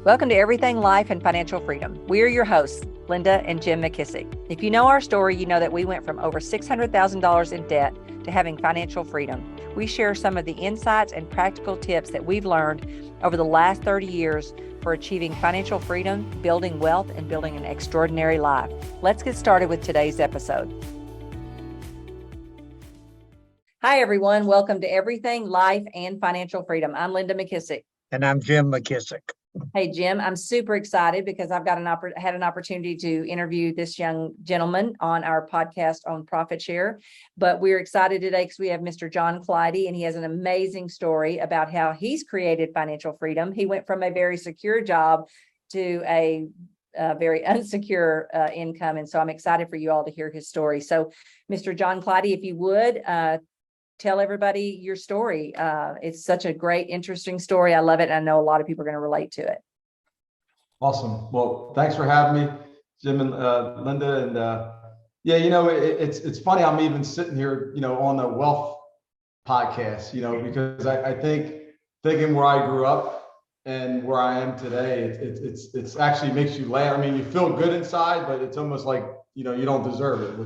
Welcome to Everything Life and Financial Freedom. We are your hosts, Linda and Jim McKissack. If you know our story, you know that we went from over $600,000 in debt to having financial freedom. We share some of the insights and practical tips that we've learned over the last 30 years for achieving financial freedom, building wealth, and building an extraordinary life. Let's get started with today's episode. Hi, everyone. Welcome to Everything Life and Financial Freedom. I'm Linda McKissack. And I'm Jim McKissack. Hey, Jim, I'm super excited because I've got had an opportunity to interview this young gentleman on our podcast on Profit Share. But we're excited today because we have Mr. John Clidy, and he has an amazing story about how he's created financial freedom. He went from a very secure job to a very unsecure income. And so I'm excited for you all to hear his story. So, Mr. John Clidy, if you would, tell everybody your story. It's such a great, interesting story. I love it. And I know a lot of people are going to relate to it. Awesome. Well, thanks for having me, Jim and Linda. And it's funny. I'm even sitting here, on the wealth podcast, because I think thinking where I grew up and where I am today, it's actually makes you laugh. I mean, you feel good inside, but it's almost like, you don't deserve it,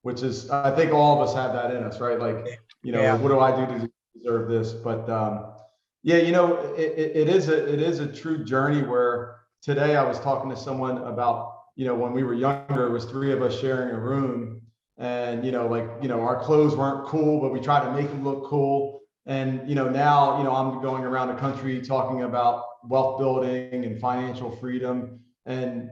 which is, I think all of us have that in us, right? Like, what do I do to deserve this? But it is a true journey where today I was talking to someone about, when we were younger, it was three of us sharing a room, and, our clothes weren't cool, but we tried to make them look cool. And, now, I'm going around the country talking about wealth building and financial freedom. And,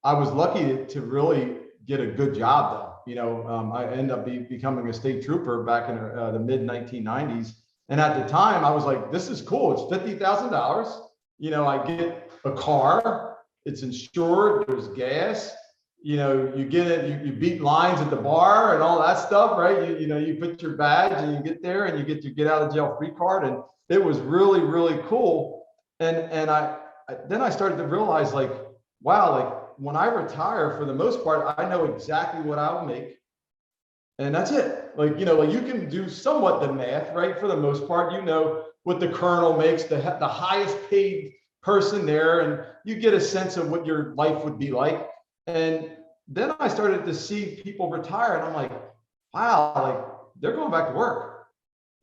I was lucky to really get a good job though. I ended up becoming a state trooper back in the mid 1990s. And at the time I was like, this is cool. It's $50,000. I get a car, it's insured, there's gas, you get it, you beat lines at the bar and all that stuff, right? You put your badge and you get there and you get your get out of jail free card. And it was really, really cool. And then I started to realize, like, wow, like, when I retire, for the most part, I know exactly what I will make. And that's it. Like, you can do somewhat the math, right? For the most part, what the colonel makes, the highest paid person there, and you get a sense of what your life would be like. And then I started to see people retire, and I'm like, wow, like, they're going back to work,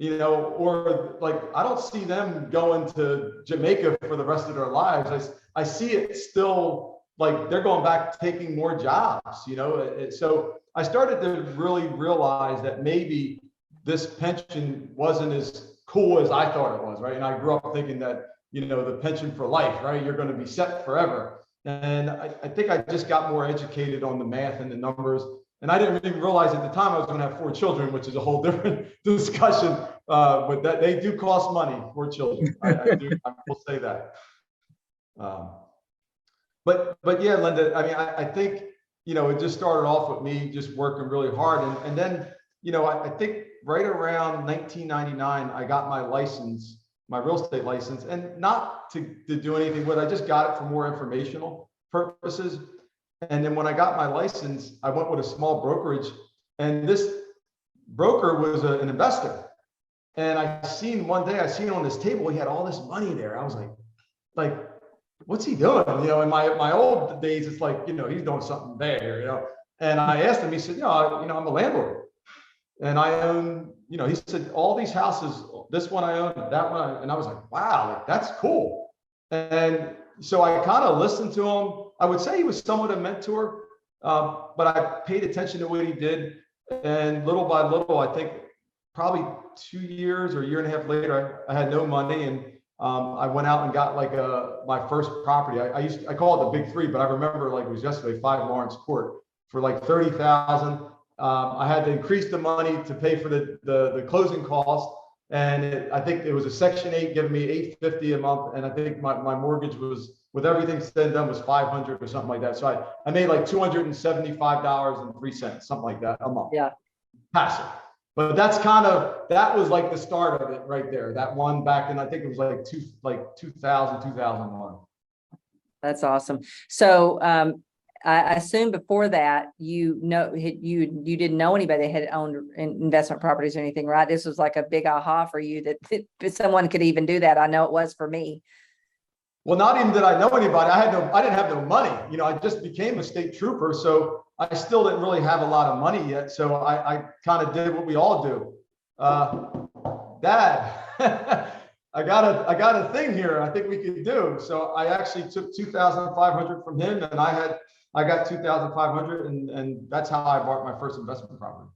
or like, I don't see them going to Jamaica for the rest of their lives. I see it still, like, they're going back taking more jobs, So I started to really realize that maybe this pension wasn't as cool as I thought it was, right? And I grew up thinking that, the pension for life, right? You're going to be set forever. And I think I just got more educated on the math and the numbers. And I didn't even realize at the time I was going to have 4 children, which is a whole different discussion. But that they do cost money, 4 children. I will say that. But yeah, Linda, I mean, I think, it just started off with me just working really hard. And then, I think right around 1999, I got my license, my real estate license, and not to do anything with it. I just got it for more informational purposes. And then when I got my license, I went with a small brokerage, and this broker was an investor. And one day I seen on this table, he had all this money there. I was like, what's he doing? In my old days, it's like, he's doing something bad here, And I asked him, he said, I'm a landlord. And I own, he said, all these houses, this one I own, that one. And I was like, wow, like, that's cool. And so I kind of listened to him. I would say he was somewhat a mentor, but I paid attention to what he did. And little by little, I think probably 2 years or a year and a half later, I had no money. And I went out and got like my first property. I call it the big 3, but I remember like it was yesterday, 5 Lawrence Court for like $30,000. I had to increase the money to pay for the closing costs, and I think it was a Section 8 giving me $850 a month, and I think my mortgage was, with everything said and done, was $500 or something like that. So I made like $275.03, something like that a month. Yeah, passive. But that was like the start of it right there. That one back in, I think it was like 2000, 2001. that's awesome. So I assume before that, you didn't know anybody that had owned investment properties or anything, right? This was like a big aha for you that someone could even do that. I know it was for me. Well, not even did I know anybody. I didn't have no money. You know, I just became a state trooper. So I still didn't really have a lot of money yet. So I kind of did what we all do. Dad, I got a thing here I think we could do. So I actually took 2,500 from him, and I got 2,500, and that's how I bought my first investment property.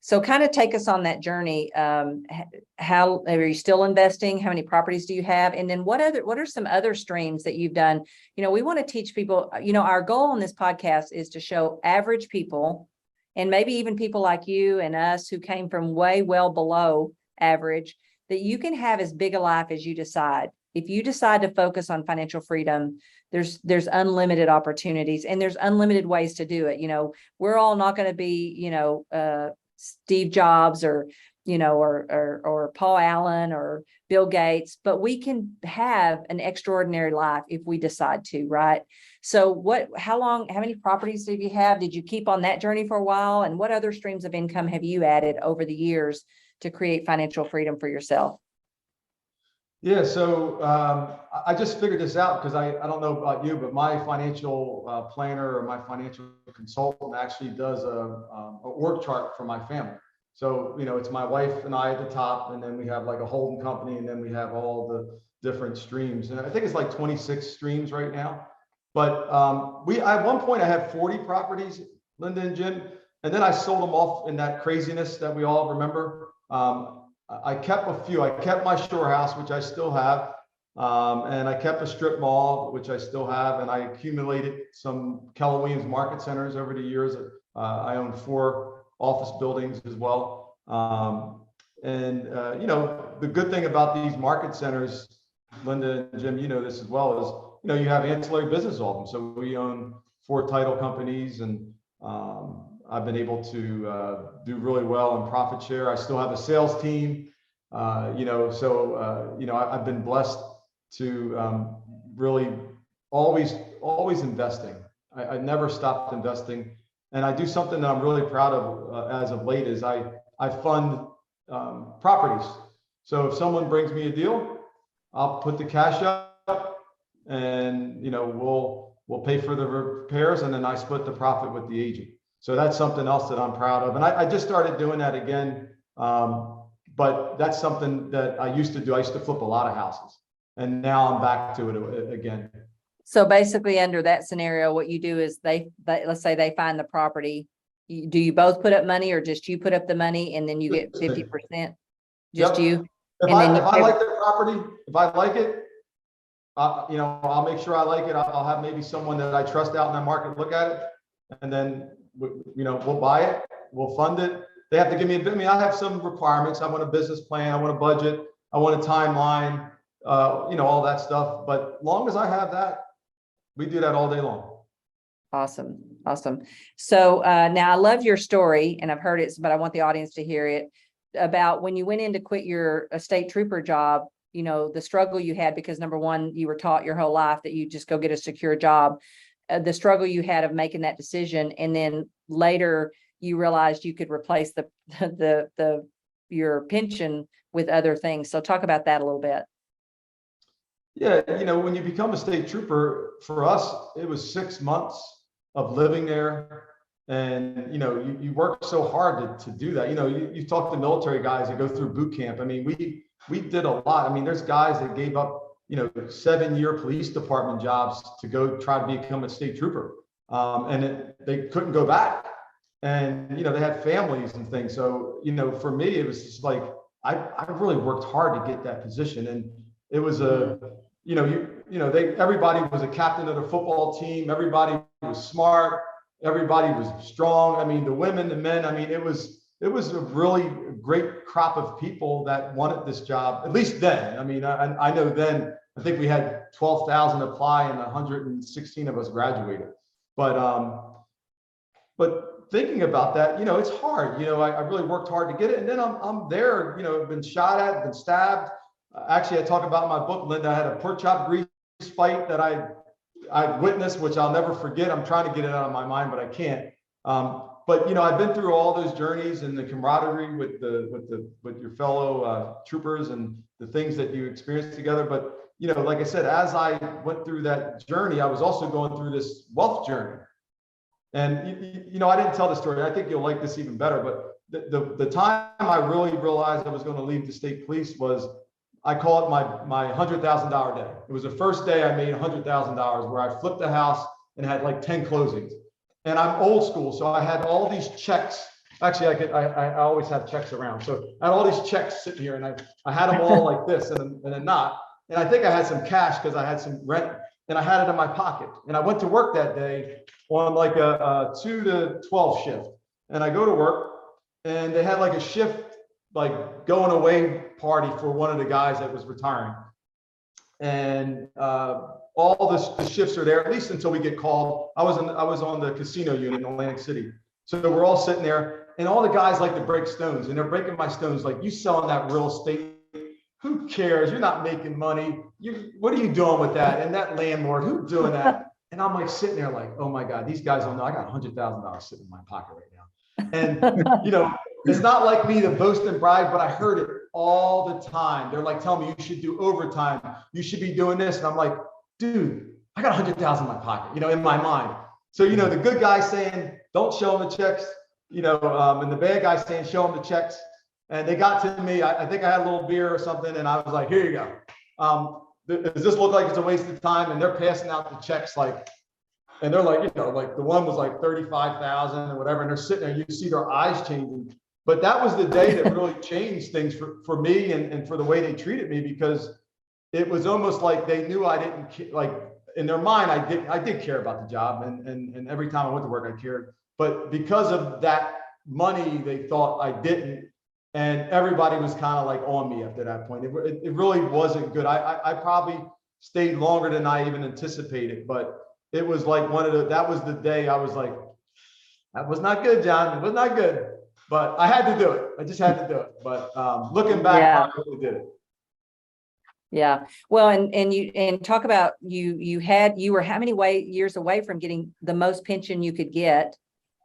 So kind of take us on that journey. How are you still investing? How many properties do you have? And then what are some other streams that you've done? You know, we want to teach people, you know, our goal on this podcast is to show average people, and maybe even people like you and us who came from way well below average, that you can have as big a life as you decide. If you decide to focus on financial freedom, there's unlimited opportunities, and there's unlimited ways to do it. You know, we're all not going to be, you know, Steve Jobs or, you know, or Paul Allen or Bill Gates, but we can have an extraordinary life if we decide to, right? So how many properties did you have? Did you keep on that journey for a while? And what other streams of income have you added over the years to create financial freedom for yourself? Yeah, so I just figured this out because I don't know about you, but my financial planner or my financial consultant actually does a org chart for my family. So, you know, it's my wife and I at the top, and then we have like a holding company, and then we have all the different streams. And I think it's like 26 streams right now. But at one point I had 40 properties, Linda and Jim, and then I sold them off in that craziness that we all remember. I kept a few. I kept my shore house, which I still have, and I kept a strip mall, which I still have, and I accumulated some Keller Williams market centers over the years. I own 4 office buildings as well, you know, the good thing about these market centers, Linda and Jim, you know this as well, is, you know, you have ancillary business all of them. So we own 4 title companies, and I've been able to do really well in profit share. I still have a sales team, you know, so, you know, I've been blessed to really always investing. I never stopped investing. And I do something that I'm really proud of as of late is I fund properties. So if someone brings me a deal, I'll put the cash up, and, you know, we'll pay for the repairs, and then I split the profit with the agent. So that's something else that I'm proud of. And I just started doing that again. But that's something that I used to do. I used to flip a lot of houses, and now I'm back to it again. So basically under that scenario, what you do is let's say they find the property. Do you both put up money, or just you put up the money and then you get 50%? Just you? If I like the property, if I like it, you know, I'll make sure I like it. I'll have maybe someone that I trust out in the market look at it, and then, you know, we'll buy it, we'll fund it. They have to give me I mean, I have some requirements. I want a business plan, I want a budget, I want a timeline, you know, all that stuff. But long as I have that, we do that all day long. Awesome. Awesome. So now I love your story, and I've heard it, but I want the audience to hear it, about when you went in to quit your state trooper job, you know, the struggle you had, because number one, you were taught your whole life that you just go get a secure job. The struggle you had of making that decision, and then later you realized you could replace your pension with other things. So talk about that a little bit. Yeah, you know, when you become a state trooper, for us, it was 6 months of living there, and, you know, you work so hard to do that. You know, you talk to military guys that go through boot camp. I mean, we did a lot. I mean, there's guys that gave up, you know, 7-year police department jobs to go try to become a state trooper. And they couldn't go back, and, you know, they had families and things. So, you know, for me, it was just like, I really worked hard to get that position. And it was everybody was a captain of the football team. Everybody was smart. Everybody was strong. I mean, the women, the men, I mean, it was a really great crop of people that wanted this job, at least then. I mean, I know then, I think we had 12,000 apply and 116 of us graduated. But thinking about that, you know, it's hard. You know, I really worked hard to get it. And then I'm there, you know, been shot at, been stabbed. Actually, I talk about in my book, Linda, I had a pork chop grease fight that I witnessed, which I'll never forget. I'm trying to get it out of my mind, but I can't. But, you know, I've been through all those journeys, and the camaraderie with your fellow troopers, and the things that you experience together. But you know, like I said, as I went through that journey, I was also going through this wealth journey. And, you know, I didn't tell the story. I think you'll like this even better. But the time I really realized I was going to leave the state police was, I call it my $100,000 day. It was the first day I made $100,000 where I flipped the house and had like 10 closings. And I'm old school, so I had all these checks. Actually, I always have checks around. So I had all these checks sitting here, and I had them all like this and a knot. And I think I had some cash because I had some rent, and I had it in my pocket. And I went to work that day on like a 2 to 12 shift. And I go to work, and they had like a shift, like going away party for one of the guys that was retiring. And all the shifts are there, at least until we get called. I was on the casino unit in Atlantic City. So we're all sitting there, and all the guys like to break stones, and they're breaking my stones like, you selling that real estate? Who cares? You're not making money. What are you doing with that? And that landlord, who's doing that? And I'm like sitting there like, oh my God, these guys don't know I got $100,000 sitting in my pocket right now. And, you know, it's not like me to boast and brag, but I heard it all the time. They're like, telling me you should do overtime. You should be doing this. And I'm like, dude, I got 100,000 in my pocket, you know, in my mind. So, you know, the good guy saying, don't show them the checks, you know, and the bad guy saying, show them the checks. And they got to me. I think I had a little beer or something. And I was like, here you go. Does this look like it's a waste of time? And they're passing out the checks like, and they're like, you know, like the one was like 35,000 or whatever. And they're sitting there, you see their eyes changing. But that was the day that really changed things for me and for the way they treated me, because it was almost like they knew I didn't, like in their mind, I did care about the job. And every time I went to work, I cared. But because of that money, they thought I didn't. And everybody was kind of like on me after that point. It really wasn't good. I probably stayed longer than I even anticipated, but it was like that was the day I was like, that was not good, John. It was not good, but I had to do it. I just had to do it. But looking back, I really did it. Yeah. Well, and talk about you were how many years away from getting the most pension you could get?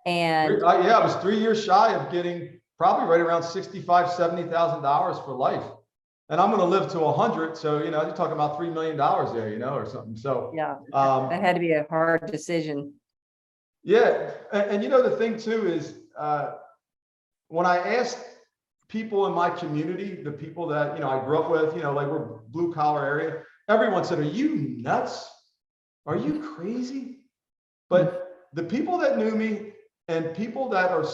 And yeah, I was 3 years shy of getting probably right around $65,000, $70,000 for life. And I'm going to live to 100. So, you know, you're talking about $3 million there, you know, or something. So, yeah, that had to be a hard decision. Yeah. And you know, the thing too is when I asked people in my community, the people that, you know, I grew up with, you know, like we're blue collar area, everyone said, are you nuts? Are you crazy? But the people that knew me and people that are,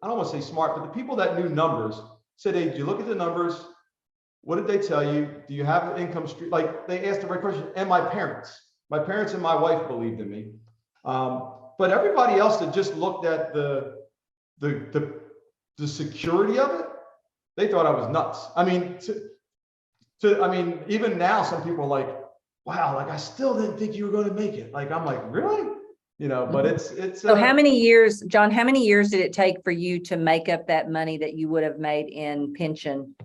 I don't want to say smart, but the people that knew numbers said, hey, did you look at the numbers? What did they tell you? Do you have an income stream? Like they asked the right question. And my parents and my wife believed in me. But everybody else that just looked at the security of it, they thought I was nuts. I mean, I mean, even now, some people are like, wow, like I still didn't think you were going to make it. Like, I'm like, really? You know, but it's. So how many years, John, how many years did it take for you to make up that money that you would have made in pension?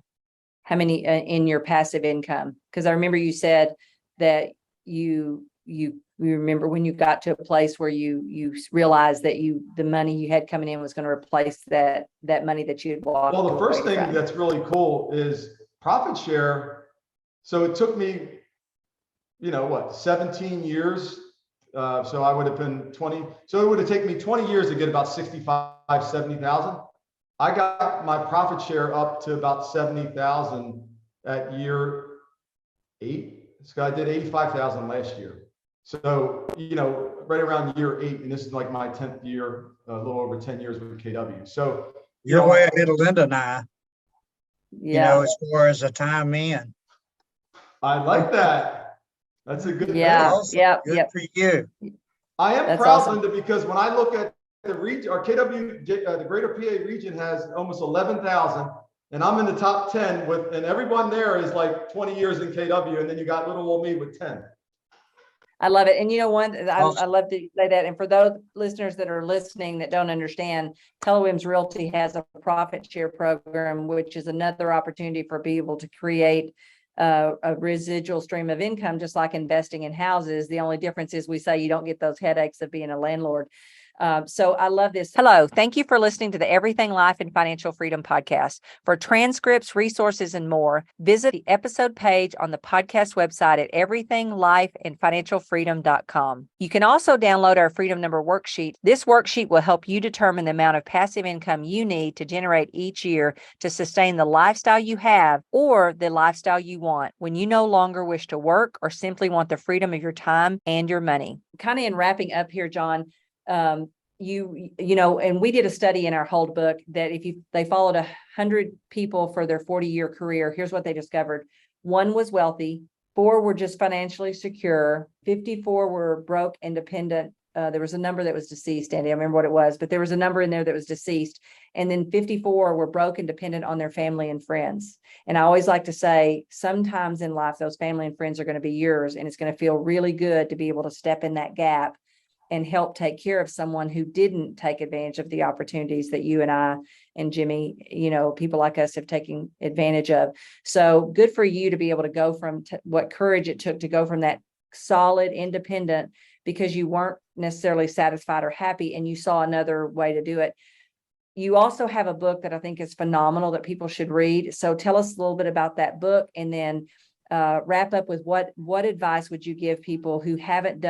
How many in your passive income? Because I remember you said that you remember when you got to a place where you realized that the money you had coming in was going to replace that money that you had walked. Well, the first thing that's really cool is profit share. So it took me, you know, what, 17 years. So I would have been 20. So it would have taken me 20 years to get about 65, 70,000. I got my profit share up to about 70,000 at year 8. This guy did 85,000 last year. So, you know, right around year 8, and this is like my 10th year, a little over 10 years with KW. So you're way ahead of Linda and I, yeah, you know, as far as the time in. I like that. That's a good thing. Awesome. Yeah. Good for you. I am That's proud, awesome. Linda, because when I look at the region, our KW, the greater PA region has almost 11,000, and I'm in the top 10 and everyone there is like 20 years in KW, and then you got little old me with 10. I love it. And you know, I Awesome. love to say that. And for those listeners that are listening that don't understand, Keller Williams Realty has a profit share program, which is another opportunity for people to create a residual stream of income, just like investing in houses. The only difference is we say you don't get those headaches of being a landlord. So I love this. Hello. Thank you for listening to the Everything Life and Financial Freedom podcast. For transcripts, resources, and more, visit the episode page on the podcast website at everythinglifeandfinancialfreedom.com. You can also download our Freedom Number worksheet. This worksheet will help you determine the amount of passive income you need to generate each year to sustain the lifestyle you have or the lifestyle you want when you no longer wish to work or simply want the freedom of your time and your money. Kind of in wrapping up here, John, you know, and we did a study in our Hold book that if they followed 100 people for their 40-year career, here's what they discovered. 1 was wealthy, 4 were just financially secure, 54 were broke, independent. There was a number that was deceased, Andy. I remember what it was, but there was a number in there that was deceased. And then 54 were broke and dependent on their family and friends. And I always like to say, sometimes in life, those family and friends are going to be yours, and it's going to feel really good to be able to step in that gap and help take care of someone who didn't take advantage of the opportunities that you and I and Jimmy, you know, people like us have taken advantage of. So good for you to be able to go from what courage it took to go from that solid independent, because you weren't necessarily satisfied or happy and you saw another way to do it. You also have a book that I think is phenomenal that people should read. So tell us a little bit about that book, and then wrap up with what advice would you give people who haven't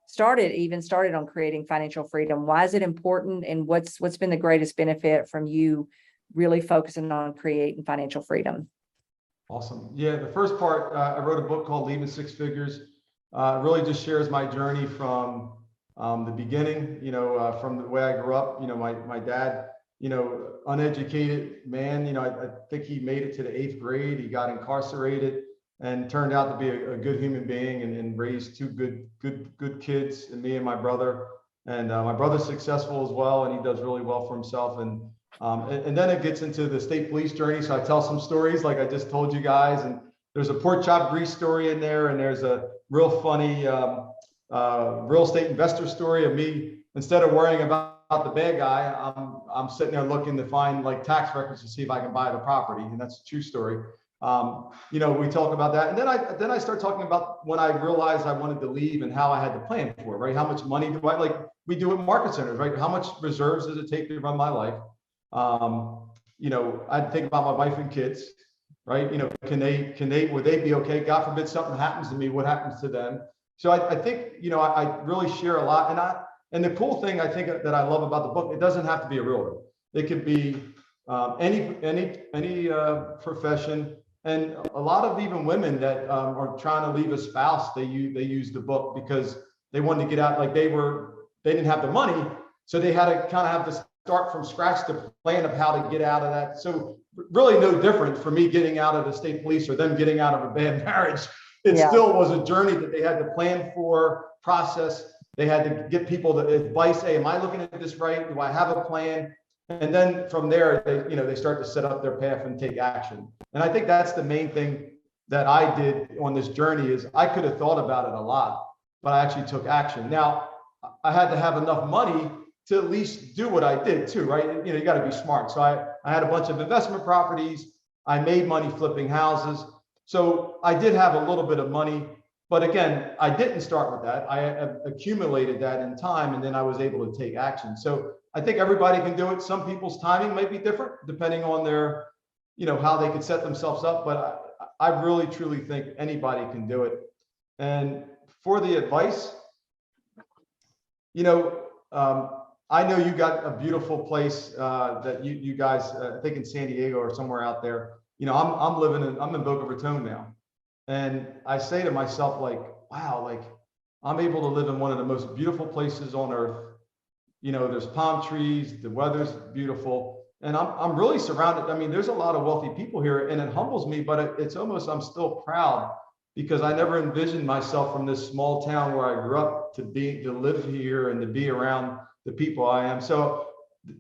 started on creating financial freedom? Why is it important, and what's been the greatest benefit from you really focusing on creating financial freedom? Awesome. Yeah, the first part, I wrote a book called Leaving Six Figures. It really just shares my journey from the beginning, you know, from the way I grew up. You know, my dad, you know, uneducated man, you know, I think he made it to the 8th grade. He got incarcerated and turned out to be a good human being, and raised 2 good kids, and me and my brother. And my brother's successful as well, and he does really well for himself. And then it gets into the state police journey. So I tell some stories like I just told you guys, and there's a pork chop grease story in there, and there's a real funny real estate investor story of me. Instead of worrying about the bad guy, I'm sitting there looking to find like tax records to see if I can buy the property, and that's a true story. You know, we talk about that, and then I start talking about when I realized I wanted to leave and how I had to plan for it, right? How much money do I, like we do at market centers, right? How much reserves does it take to run my life? You know, I think about my wife and kids, right? You know, would they be okay? God forbid something happens to me, what happens to them? So I think, you know, I really share a lot, and the cool thing I think that I love about the book, it doesn't have to be a realtor. It could be any profession. And a lot of even women that are trying to leave a spouse, they use the book because they wanted to get out. Like they didn't have the money, so they had to kind of have to start from scratch to plan of how to get out of that. So really no different for me getting out of the state police or them getting out of a bad marriage. It still was a journey that they had to plan for, process. They had to get people the advice. Hey, am I looking at this right? Do I have a plan? And then from there, they start to set up their path and take action. And I think that's the main thing that I did on this journey is I could have thought about it a lot, but I actually took action. Now, I had to have enough money to at least do what I did too, right? You know, you got to be smart. So I had a bunch of investment properties. I made money flipping houses. So I did have a little bit of money, but again, I didn't start with that. I accumulated that in time, and then I was able to take action. So I think everybody can do it. Some people's timing might be different depending on their, you know, how they could set themselves up. But I really, truly think anybody can do it. And for the advice, you know, I know you got a beautiful place that you guys, I think in San Diego or somewhere out there. You know, I'm in Boca Raton now. And I say to myself, like, wow, like I'm able to live in one of the most beautiful places on earth. You know, there's palm trees, the weather's beautiful, and I'm really surrounded. I mean, there's a lot of wealthy people here, and it humbles me, but it's almost, I'm still proud because I never envisioned myself from this small town where I grew up to live here and to be around the people I am. So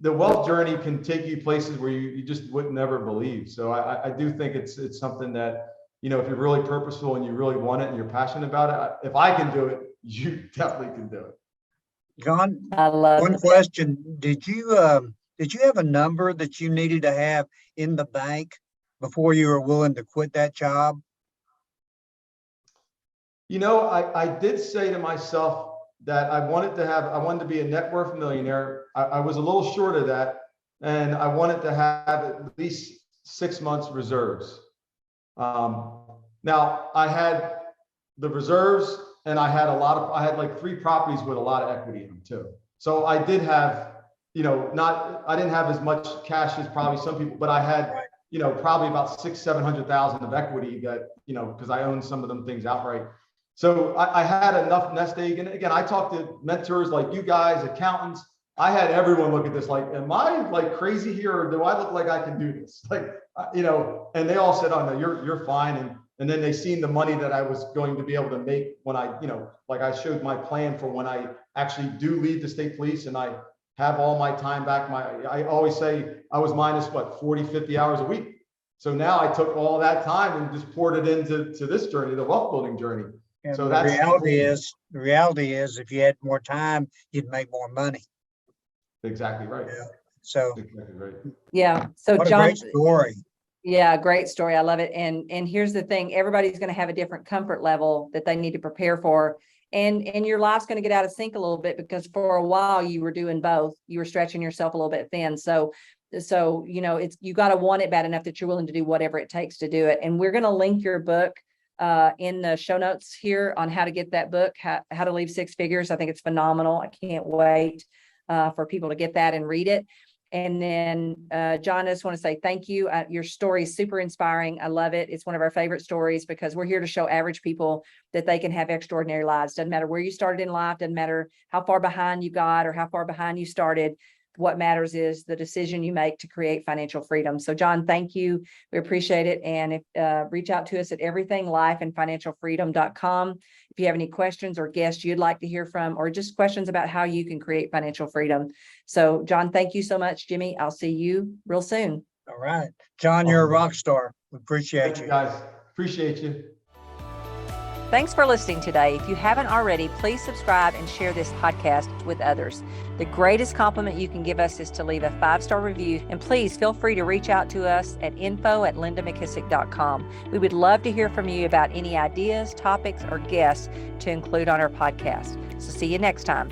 the wealth journey can take you places where you just would never believe. So I do think it's something that, you know, if you're really purposeful and you really want it and you're passionate about it, if I can do it, you definitely can do it. John, I love one it. question. Did you have a number that you needed to have in the bank before you were willing to quit that job? You know, I did say to myself, that I wanted to be a net worth millionaire. I was a little short of that. And I wanted to have at least 6 months reserves. Now I had the reserves, and I had like 3 properties with a lot of equity in them too. So I did have, I didn't have as much cash as probably some people, but I had, probably about $600,000-700,000 of equity that, because I owned some of them things outright. So I had enough nest egg. And again, I talked to mentors like you guys, accountants. I had everyone look at this like, am I like crazy here, or do I look like I can do this? Like, and they all said, oh no, you're fine. And then they seen the money that I was going to be able to make when I, like I showed my plan for when I actually do leave the state police and I have all my time back. I always say I was minus 40, 50 hours a week. So now I took all that time and just poured it into this journey, the wealth building journey. And So the reality is if you had more time, you'd make more money. Exactly right. Yeah. So Exactly right. Yeah. So what a John, great story. yeah, great story. I love it. And here's the thing, everybody's going to have a different comfort level that they need to prepare for. And your life's going to get out of sync a little bit because for a while you were doing both. You were stretching yourself a little bit thin. So you got to want it bad enough that you're willing to do whatever it takes to do it. And we're going to link your book in the show notes here on how to get that book, how to leave 6 figures. I think it's phenomenal. I can't wait for people to get that and read it. And then, John, I just want to say thank you. Your story is super inspiring. I love it. It's one of our favorite stories because we're here to show average people that they can have extraordinary lives. Doesn't matter where you started in life, doesn't matter how far behind you got or how far behind you started. What matters is the decision you make to create financial freedom. So, John, thank you. We appreciate it. And if reach out to us at everythinglifeandfinancialfreedom.com. If you have any questions or guests you'd like to hear from, or just questions about how you can create financial freedom. So, John, thank you so much, Jimmy. I'll see you real soon. All right. John, you're a rock star. We appreciate Thank you. you guys. Appreciate you. Thanks for listening today. If you haven't already, please subscribe and share this podcast with others. The greatest compliment you can give us is to leave a 5-star review. And please feel free to reach out to us at info@lindamckissick.com. We would love to hear from you about any ideas, topics, or guests to include on our podcast. So see you next time.